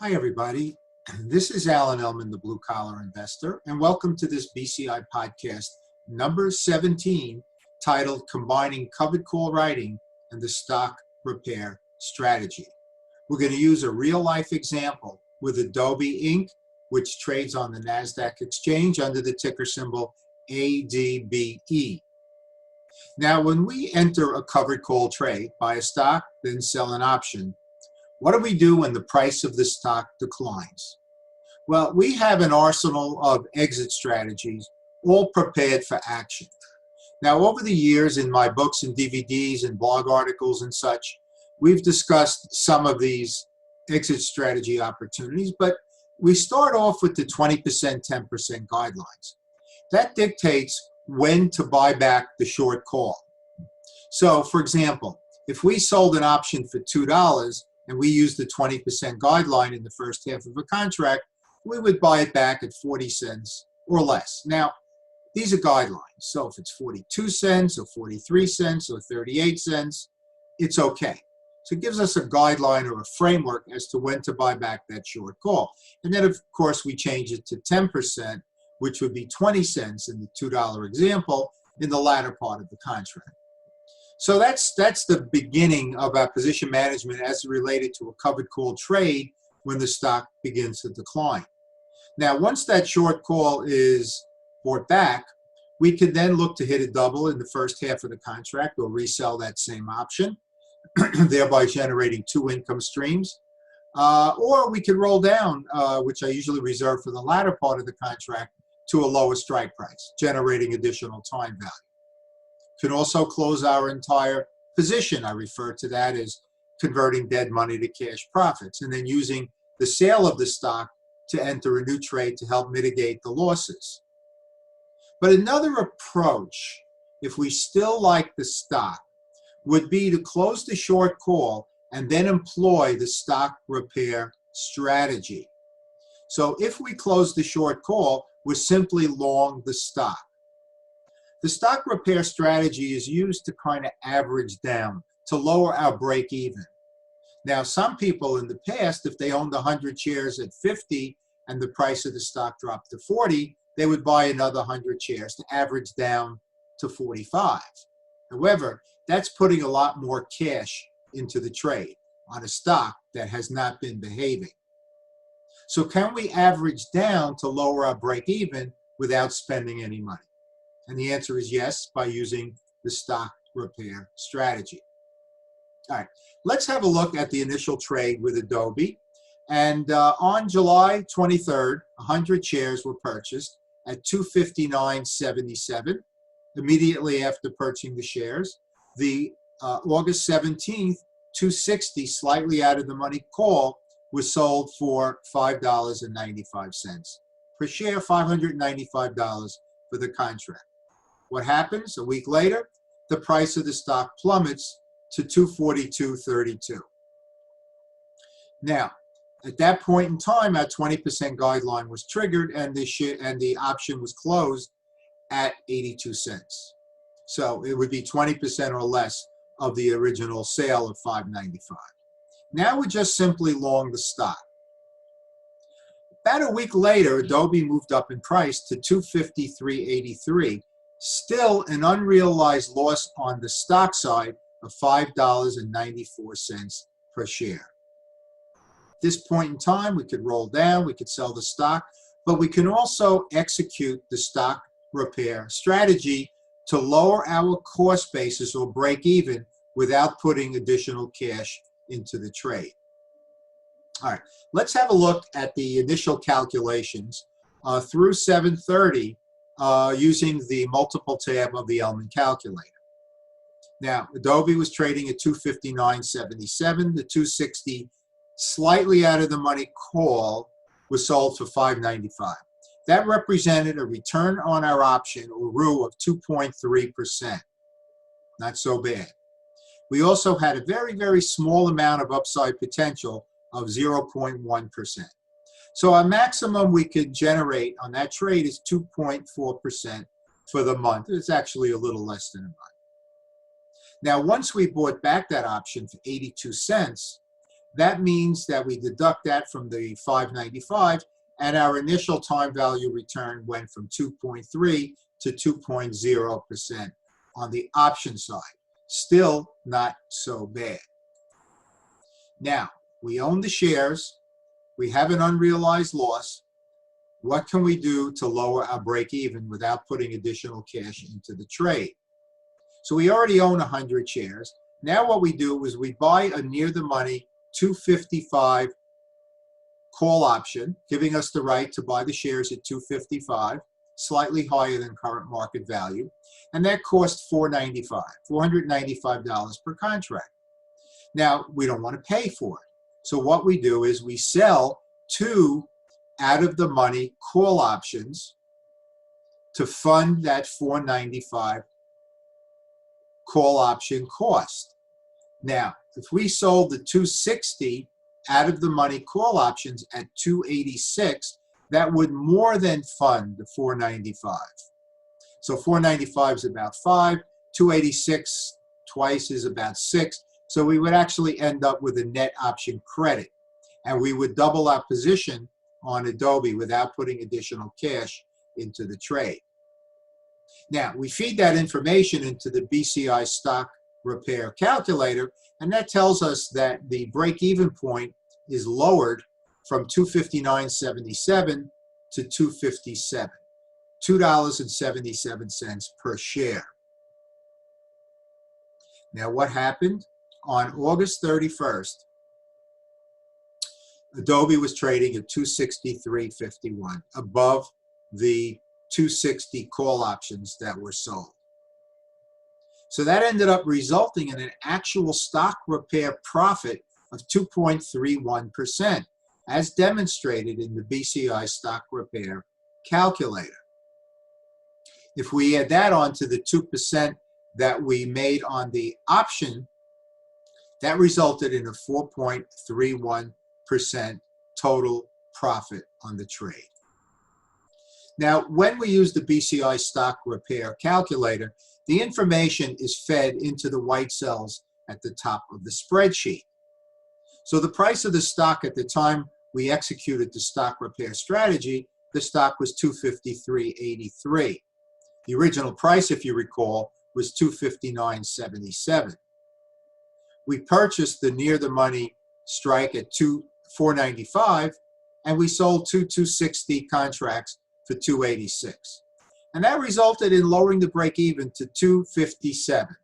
Hi, everybody. This is Ellman, the Blue Collar Investor, and welcome to this BCI podcast number 17, titled Combining Covered Call Writing and the Stock Repair Strategy. We're going to use a real-life example with Adobe Inc., which trades on the NASDAQ exchange under the ticker symbol ADBE. Now, when we enter a covered call trade, buy a stock, then sell an option, what do we do when the price of the stock declines? Well, we have an arsenal of exit strategies all prepared for action. Now, over the years in my books and DVDs and blog articles and such, we've discussed some of these exit strategy opportunities, but we start off with the 20%, 10% guidelines. That dictates when to buy back the short call. So, for example, if we sold an option for $2, and we use the 20% guideline in the first half of a contract, we would buy it back at 40 cents or less. Now, these are guidelines. So if it's 42 cents or 43 cents or 38 cents, it's okay. So it gives us a guideline or a framework as to when to buy back that short call. And then, of course, we change it to 10%, which would be 20 cents in the $2 example in the latter part of the contract. So that's the beginning of our position management as related to a covered call trade when the stock begins to decline. Now, once that short call is bought back, we can then look to hit a double in the first half of the contract or resell that same option, thereby generating two income streams. Or we can roll down, which I usually reserve for the latter part of the contract, to a lower strike price, generating additional time value. Can also close our entire position. I refer to that as converting dead money to cash profits, and then using the sale of the stock to enter a new trade to help mitigate the losses. But another approach, if we still like the stock, would be to close the short call and then employ the stock repair strategy. So if we close the short call, we're simply long the stock. The stock repair strategy is used to kind of average down, to lower our break even. Now, some people in the past, if they owned 100 shares at 50 and the price of the stock dropped to 40, they would buy another 100 shares to average down to 45. However, that's putting a lot more cash into the trade on a stock that has not been behaving. So can we average down to lower our break even without spending any money? And the answer is yes, by using the stock repair strategy. All right, let's have a look at the initial trade with Adobe. And on July 23rd, 100 shares were purchased at $259.77. Immediately after purchasing the shares, the August 17th, 260, slightly out of the money call, was sold for $5.95 per share, $595 for the contract. What happens? A week later, the price of the stock plummets to $242.32. Now, at that point in time, our 20% guideline was triggered, and the option was closed at 82 cents. So it would be 20% or less of the original sale of $5.95. Now we're just simply long the stock. About a week later, Adobe moved up in price to $253.83. Still an unrealized loss on the stock side of $5.94 per share. At this point in time, we could roll down, we could sell the stock, but we can also execute the stock repair strategy to lower our cost basis or break even without putting additional cash into the trade. All right, let's have a look at the initial calculations through 7:30 using the multiple tab of the Ellman calculator. Now, Adobe was trading at $259.77. The 260, slightly out of the money call, was sold for $5.95. That represented a return on our option, or ROE, of 2.3%. Not so bad. We also had a very, very small amount of upside potential of 0.1%. So our maximum we could generate on that trade is 2.4% for the month. It's actually a little less than a month. Now, once we bought back that option for 82 cents, That means that we deduct that from the 595, and our initial time value return went from 2.3 to 2.0% on the option side. Still not so bad. Now, we own the shares. We have an unrealized loss. What can we do to lower our break even without putting additional cash into the trade? So we already own 100 shares. Now what we do is we buy a near the money 255 call option, giving us the right to buy the shares at 255, slightly higher than current market value. And that costs $495 per contract. Now, we don't want to pay for it. So what we do is we sell 2 out-of-the-money call options to fund that $495 call option cost. Now, if we sold the 260 out-of-the-money call options at 286, that would more than fund the 495. So 495 is about 5, 286 twice is about 6. So we would actually end up with a net option credit, and we would double our position on Adobe without putting additional cash into the trade. Now, we feed that information into the BCI stock repair calculator, and that tells us that the break-even point is lowered from $259.77 to $257, $2.77 per share. Now, what happened? On August 31st, Adobe was trading at 263.51, above the 260 call options that were sold. So that ended up resulting in an actual stock repair profit of 2.31%, as demonstrated in the BCI stock repair calculator. If we add that on to the 2% that we made on the option, that resulted in a 4.31% total profit on the trade. Now, when we use the BCI stock repair calculator, the information is fed into the white cells at the top of the spreadsheet. So the price of the stock at the time we executed the stock repair strategy, the stock was $253.83. The original price, if you recall, was $259.77. We purchased the near the money strike at $495, and we sold 260 contracts for $286. And that resulted in lowering the break even to $257.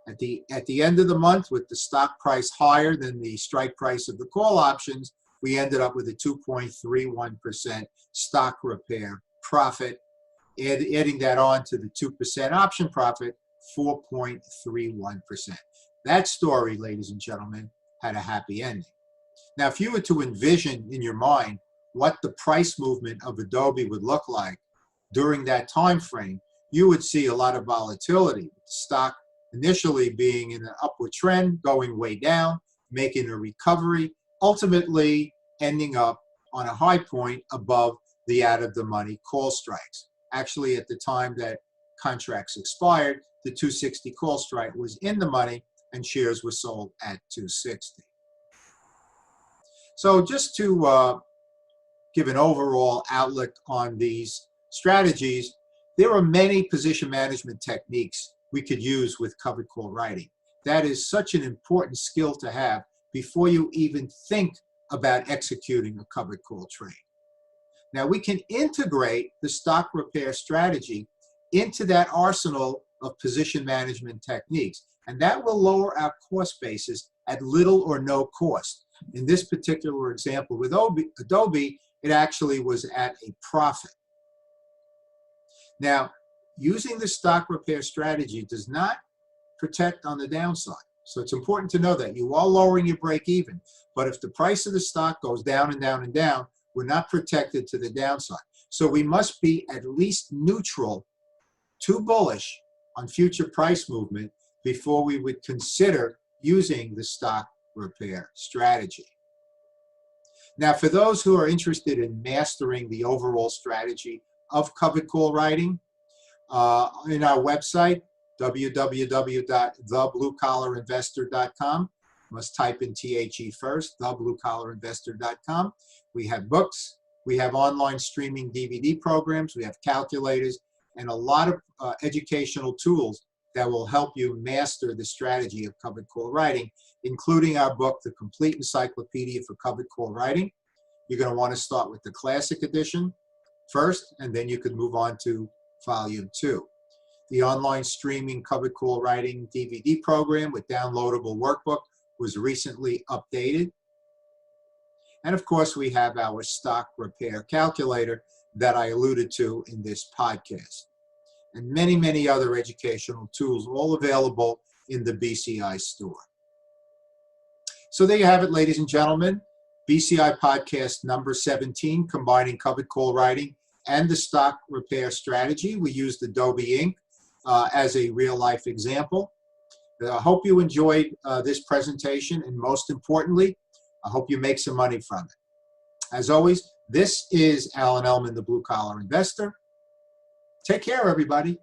At the end of the month, with the stock price higher than the strike price of the call options, we ended up with a 2.31% stock repair profit. Adding that on to the 2% option profit, 4.31%. That story, ladies and gentlemen, had a happy ending. Now, if you were to envision in your mind what the price movement of Adobe would look like during that time frame, you would see a lot of volatility. The stock initially being in an upward trend, going way down, making a recovery, ultimately ending up on a high point above the out-of-the-money call strikes. Actually, at the time that contracts expired, the 260 call strike was in the money and shares were sold at 260. So just to give an overall outlook on these strategies, there are many position management techniques we could use with covered call writing. That is such an important skill to have before you even think about executing a covered call trade. Now, we can integrate the stock repair strategy into that arsenal of position management techniques, and that will lower our cost basis at little or no cost. In this particular example with Adobe, it actually was at a profit. Now, using the stock repair strategy does not protect on the downside. So it's important to know that you are lowering your break even, but if the price of the stock goes down and down and down, we're not protected to the downside. So we must be at least neutral to bullish on future price movement before we would consider using the stock repair strategy. Now, for those who are interested in mastering the overall strategy of covered call writing, in our website, www.thebluecollarinvestor.com, must type in THE first, thebluecollarinvestor.com. We have books, we have online streaming DVD programs, we have calculators, and a lot of educational tools that will help you master the strategy of covered call writing, including our book, The Complete Encyclopedia for Covered Call Writing. You're going to want to start with the classic edition first, and then you can move on to volume 2. The online streaming covered call writing DVD program with downloadable workbook was recently updated. And of course, we have our stock repair calculator that I alluded to in this podcast. And many, many other educational tools, all available in the BCI store. So there you have it, ladies and gentlemen. BCI podcast number 17, combining covered call writing and the stock repair strategy. We used Adobe Ink as a real-life example. I hope you enjoyed this presentation, and most importantly, I hope you make some money from it. As always, this is Alan Ellman, the Blue Collar Investor. Take care, everybody.